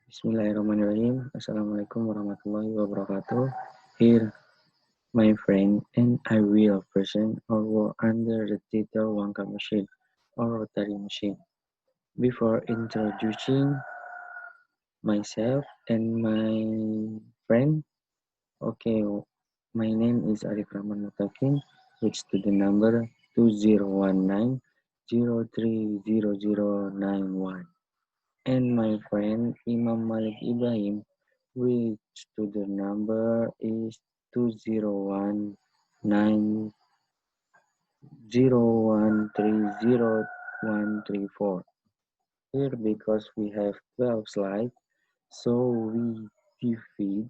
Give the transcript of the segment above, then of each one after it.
Bismillahirrahmanirrahim. Assalamualaikum warahmatullahi wabarakatuh. Here, my friend and I will present our work under the title Wankel machine or Rotary machine. Before introducing myself and my friend, okay, my name is Arief Muttaqien, with student number 2019-030091. And my friend Imam Malik Ibrahim, which student number is 20190130134. Here, because we have 12 slides, so we divide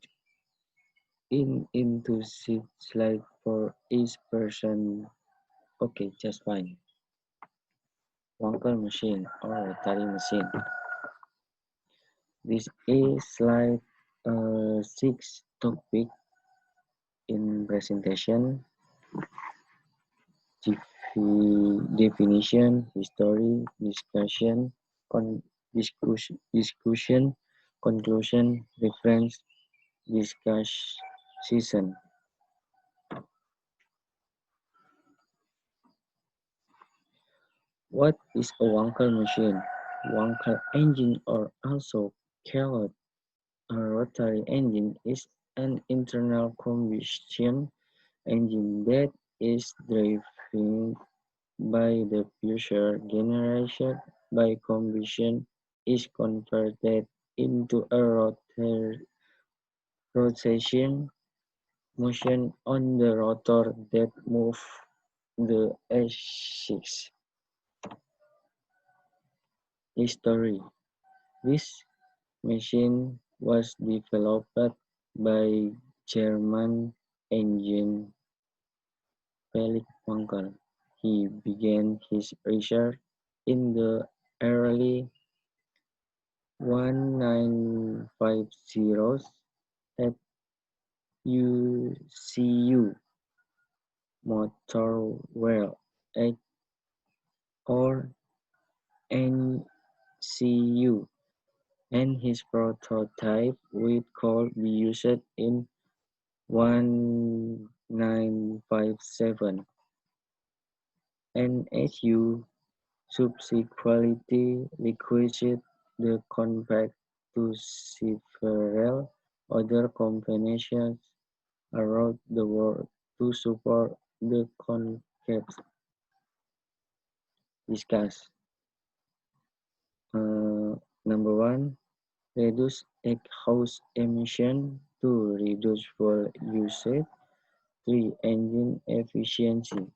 into 6 slides for each person. Okay, just fine. Wankel machine or Rotary machine. This is slide 6 topic in presentation. Definition, history, discussion, conclusion, reference, discussion. What is a Wankel machine? Wankel engine, or also called a rotary engine, is an internal combustion engine that is driven by the pressure generated by combustion is converted into a rotation motion on the rotor that moves the axis. History. This machine was developed by German engineer Felix Wankel. He began his research in the early 1950s at UCU Motorwell or NCU, and his prototype would could be used in 1957. NSU subsequently requested the contract to several other companies around the world to support the concepts discussed. Number one, reduce exhaust emission. 2. Reduce fuel usage. 3. Engine efficiency.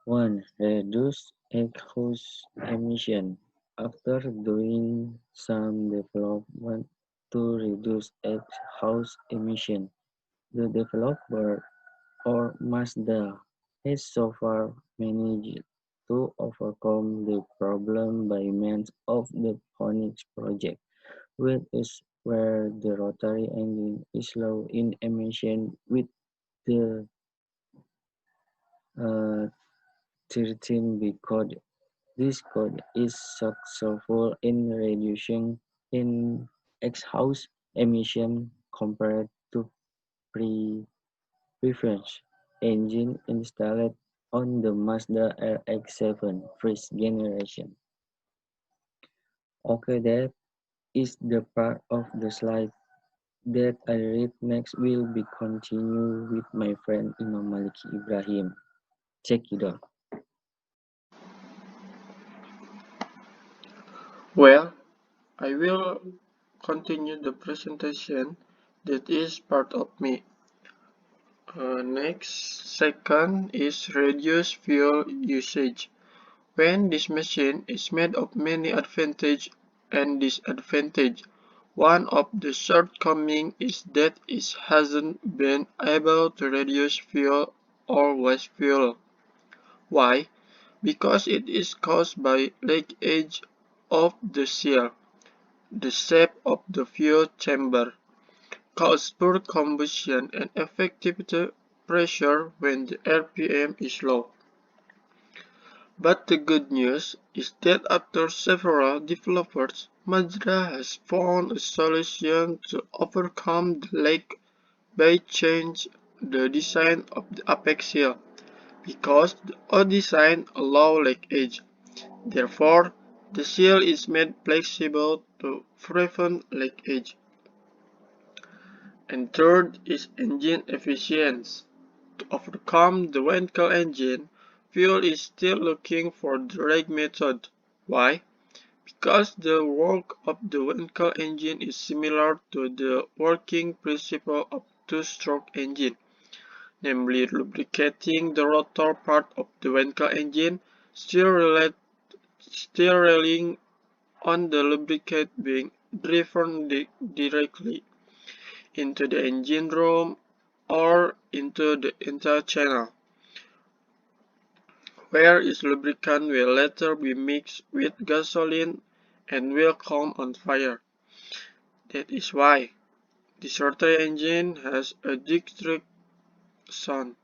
1. Reduce exhaust emission. After doing some development to reduce exhaust emission, the developer or Mazda has so far managed to overcome the problem by means of the Phoenix project, which is where the rotary engine is low in emission with the 13B code. This code is successful in reducing in exhaust emission compared to previous engine installed on the Mazda RX-7 first generation. Okay, that is the part of the slide that I read next will be continue with my friend Imam Malik Ibrahim. Check it out. Well, I will continue the presentation that is part of me. Next, second is reduce fuel usage. When this machine is made of many advantages and disadvantages, one of the shortcomings is that it hasn't been able to reduce fuel or waste fuel. Why? Because it is caused by leakage of the seal. The shape of the fuel chamber causes poor combustion and effective pressure when the RPM is low. But the good news is that after several developers, Mazda has found a solution to overcome the lag by changing the design of the apex heel, because the old design allows lag edge. Therefore, the seal is made flexible to prevent lag edge. And third is engine efficiency. To overcome the Wankel engine, fuel is still looking for the right method. Why? Because the work of the Wankel engine is similar to the working principle of two-stroke engine, namely lubricating the rotor part of the Wankel engine, still relying on the lubricant being driven directly into the engine room or into the entire channel, where its lubricant will later be mixed with gasoline and will come on fire. That is why this Rotary engine has a destructive sound.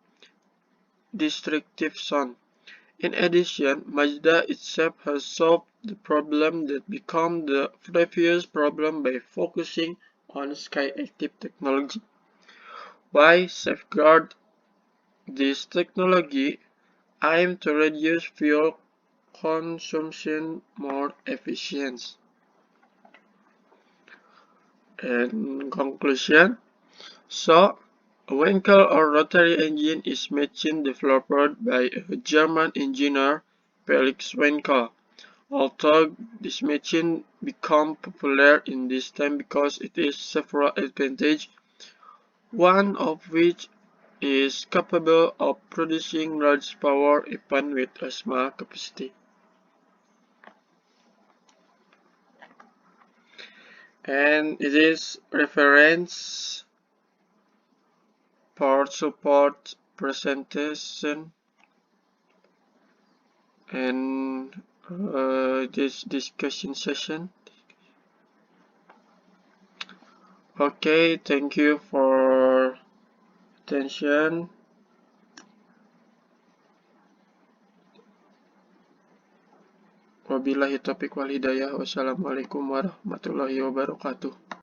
In addition, Mazda itself has solved the problem that became the previous problem by focusing on sky-active technology. Why safeguard this technology aims to reduce fuel consumption more efficient. In conclusion, so a Wankel or rotary engine is machine developed by a German engineer, Felix Wankel. Although this machine became popular in this time because it has several advantages, one of which is capable of producing large power even with a small capacity. And it is reference for support presentation and this discussion session. Okay, thank you for attention. Wabillahi taufiq wal hidayah. Wassalamualaikum warahmatullahi wabarakatuh.